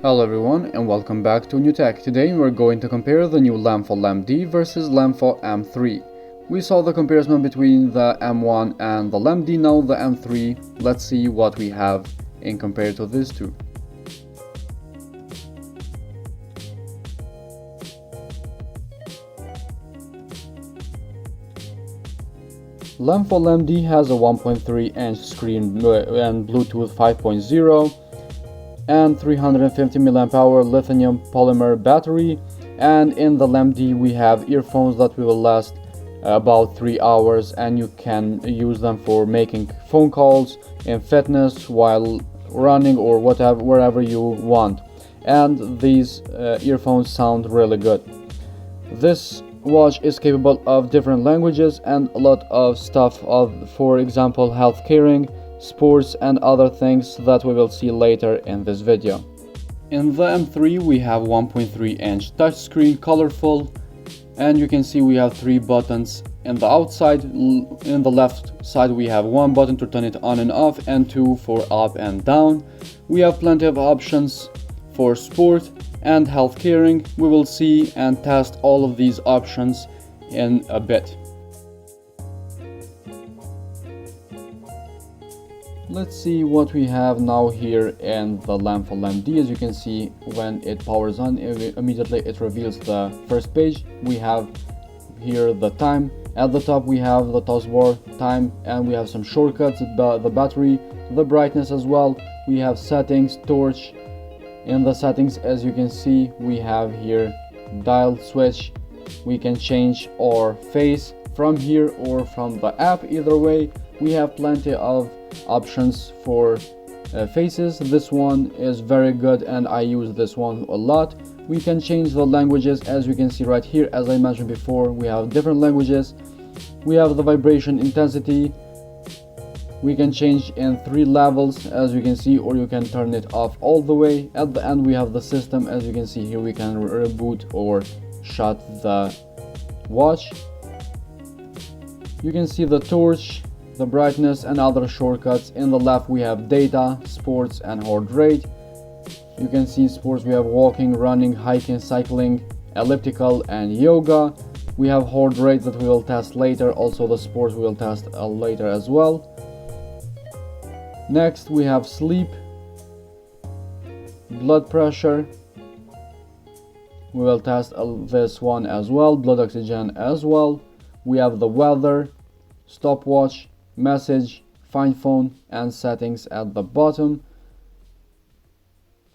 Hello everyone and welcome back to New Tech. Today we're going to compare the new Lemfo LemD versus Lemfo M3. We saw the comparison between the M1 and the LemD, now the M3. Let's see what we have in compared to these two. Lemfo LemD has a 1.3-inch screen and Bluetooth 5.0 and 350 mAh lithium polymer battery, and in the LemD we have earphones that will last about 3 hours, and you can use them for making phone calls, in fitness, while running, or whatever, wherever you want. And these earphones sound really good. This watch is capable of different languages and a lot of stuff, for example, health caring, sports, and other things that we will see later in this video. In the M3 we have 1.3-inch touchscreen, colorful, and you can see we have 3 buttons in the outside. In the left side we have 1 button to turn it on and off, and 2 for up and down. We have plenty of options for sport and health caring. We will see and test all of these options in a bit. Let's see what we have now here in the Lemfo LemD. As you can see, when it powers on, immediately it reveals the first page. We have here the time. At the top we have the taskbar, time, and we have some shortcuts, the battery, the brightness as well. We have settings, torch. In the settings, as you can see, we have here dial switch. We can change our face from here or from the app. Either way, we have plenty of options for faces. This one is very good and I use this one a lot. We can change the languages, as you can see right here. As I mentioned before, we have different languages. We have the vibration intensity. We can change in 3 levels, as you can see, or you can turn it off all the way. At the end we have the system. As you can see here, we can reboot or shut the watch. You can see the torch, the brightness, and other shortcuts. In the left we have data, sports, and heart rate. You can see sports, we have walking, running, hiking, cycling, elliptical, and yoga. We have heart rate that we will test later. Also the sports we will test later as well. Next we have sleep, blood pressure, we will test this one as well, blood oxygen as well. We have the weather, stopwatch, message, find phone, and settings at the bottom.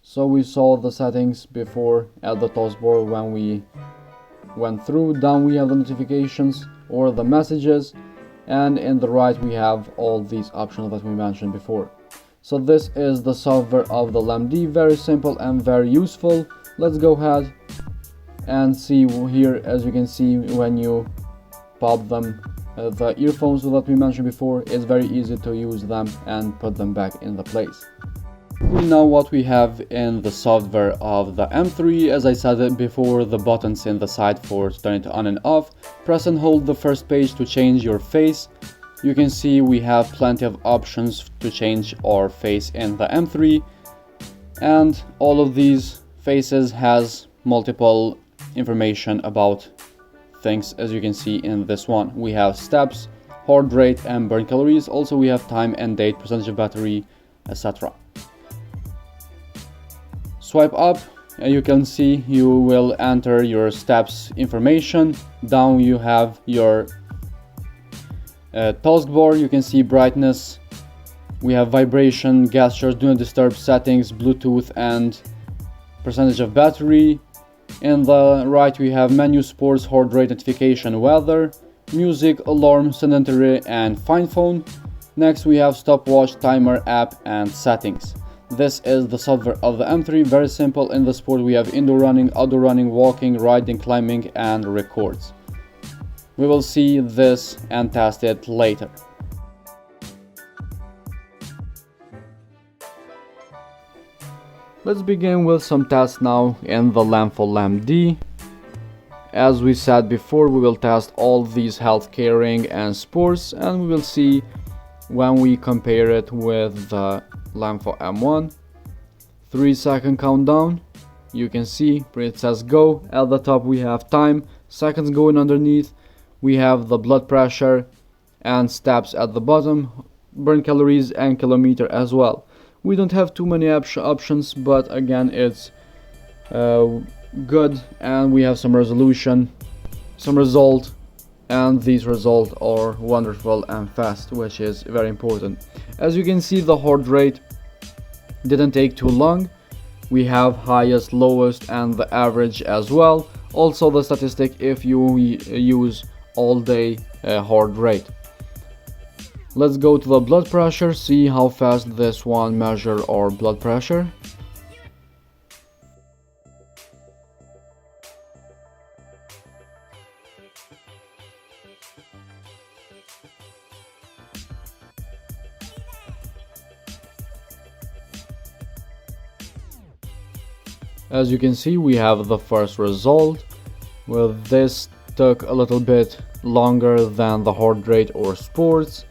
So we saw the settings before at the taskbar when we went through. Down we have the notifications or the messages, and in the right we have all these options that we mentioned before. So this is the software of the LemD, very simple and very useful. Let's go ahead and see here. As you can see, when you pop them, the earphones that we mentioned before, it's very easy to use them and put them back in the place. We know what we have in the software of the M3. As I said before, the buttons in the side for turning it on and off. Press and hold the first page to change your face. You can see we have plenty of options to change our face in the M3, and all of these faces has multiple information about things. As you can see in this one, we have steps, heart rate, and burn calories. Also we have time and date, percentage of battery, etc. Swipe up and you can see you will enter your steps information. Down you have your taskbar. You can see brightness, we have vibration, gestures, do not disturb, settings, Bluetooth, and percentage of battery. In the right we have menu, sports, heart rate, notification, weather, music, alarm, sedentary, and find phone. Next we have stopwatch, timer, app, and settings. This is the software of the M3, very simple. In the sport we have indoor running, outdoor running, walking, riding, climbing, and records. We will see this and test it later. Let's begin with some tests now in the Lemfo LemD. As we said before, we will test all these health caring and sports, and we will see when we compare it with the Lemfo M1. 3-second countdown. You can see it says go. At the top we have time, seconds going underneath. We have the blood pressure and steps at the bottom, burn calories and kilometer as well. We don't have too many options, but again it's good, and we have some resolution, some result, and these results are wonderful and fast, which is very important. As you can see, the heart rate didn't take too long. We have highest, lowest, and the average as well. Also the statistic if you use all day heart rate. Let's go to the blood pressure, see how fast this one measure our blood pressure. As you can see, we have the first result. Well, this took a little bit longer than the heart rate or sports,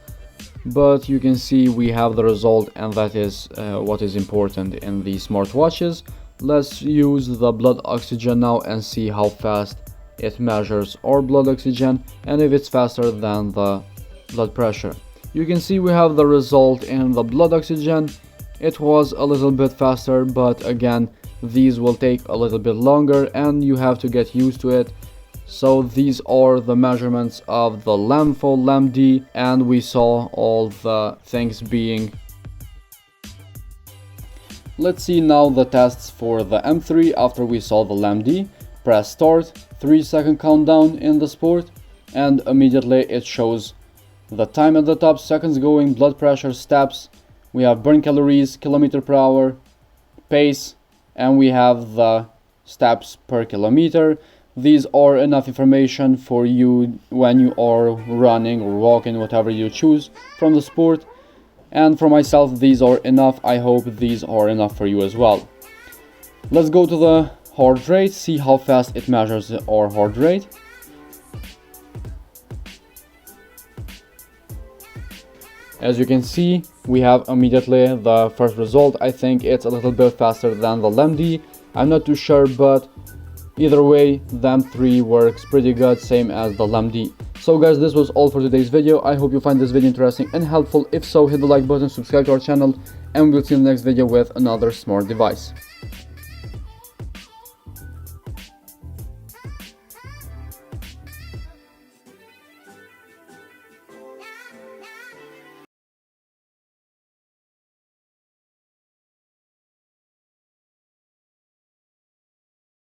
but you can see we have the result, and that is what is important in the smartwatches. Let's use the blood oxygen now and see how fast it measures our blood oxygen and if it's faster than the blood pressure. You can see we have the result in the blood oxygen. It was a little bit faster, but again these will take a little bit longer and you have to get used to it. So these are the measurements of the Lemfo LemD, and we saw all the things being. Let's see now the tests for the M3 after we saw the LemD. Press start, 3-second countdown in the sport, and immediately it shows the time at the top, seconds going, blood pressure, steps. We have burn calories, kilometer per hour, pace, and we have the steps per kilometer. These are enough information for you when you are running or walking, whatever you choose from the sport. And for myself, these are enough. I hope these are enough for you as well. Let's go to the heart rate, see how fast it measures our heart rate. As you can see, we have immediately the first result. I think it's a little bit faster than the LemD. I'm not too sure, but either way, the M3 works pretty good, same as the LemD. So guys, this was all for today's video. I hope you find this video interesting and helpful. If so, hit the like button, subscribe to our channel, and we'll see you in the next video with another smart device.